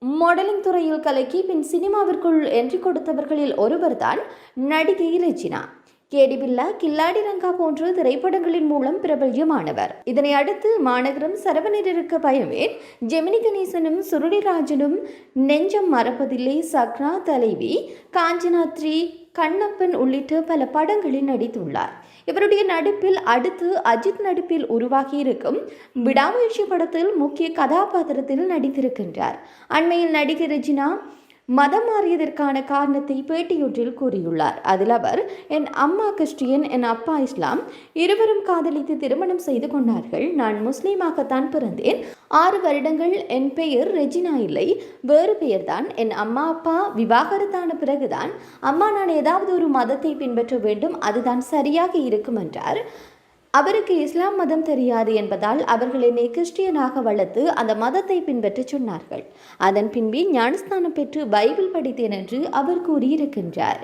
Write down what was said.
Modelling துறையில் கலக்கி பின் சினிமாவிற்குள் entry கொடுத்தவர்களில் ஒருவர்தான் நடிகை ரெஜினா. கேடி பில்லா, கில்லாடி ரங்கா போன்ற திரைப்படங்களின் மூலம் பிரபல்யமானவர். இதனை அடுத்து மாநகரம் சரவணனிருக்க பயமேன், ஜெமினி கணேசனும் சுருளிராஜனும், நெஞ்சம் மறப்பதில்லை, சக்ரா, தலைவி, காஞ்சனா 3, கண்ணப்பன் உள்ளிட்ட பல படங்களில் நடித்துள்ளார். இவருடைய நடிப்பில் அடுத்து அஜித் நடிப்பில் உருவாகியிருக்கும் விடாமுயற்சி படத்தில் முக்கிய கதாபாத்திரத்தில் நடித்திருக்கின்றார். அண்மையில் நடிகை ரெஜினா மதம் மாறியதற்கான காரணத்தை பேட்டியொன்றில் கூறியுள்ளார். அதில் அவர், என் அம்மா கிறிஸ்டியன், என் அப்பா இஸ்லாம், இருவரும் காதலித்து திருமணம் செய்து கொண்டார்கள். நான் முஸ்லீமாகத்தான் பிறந்தேன். 6 வருடங்கள் என் பெயர் ரெஜினா இல்லை, வேறு பெயர்தான். என் அம்மா அப்பா விவாகரத்தான பிறகுதான் அம்மா நான் ஏதாவது ஒரு மதத்தை பின்பற்ற வேண்டும், அதுதான் சரியாக இருக்கும் என்றார். அவருக்கு இஸ்லாம் மதம் தெரியாது என்பதால் அவர்கள் என்னை கிறிஸ்டியனாக வளர்த்து அந்த மதத்தை பின்பற்ற சொன்னார்கள். அதன் பின்பே ஞானஸ்தானம் பெற்று பைபிள் படித்தேன் என்று அவர் கூறியிருக்கின்றார்.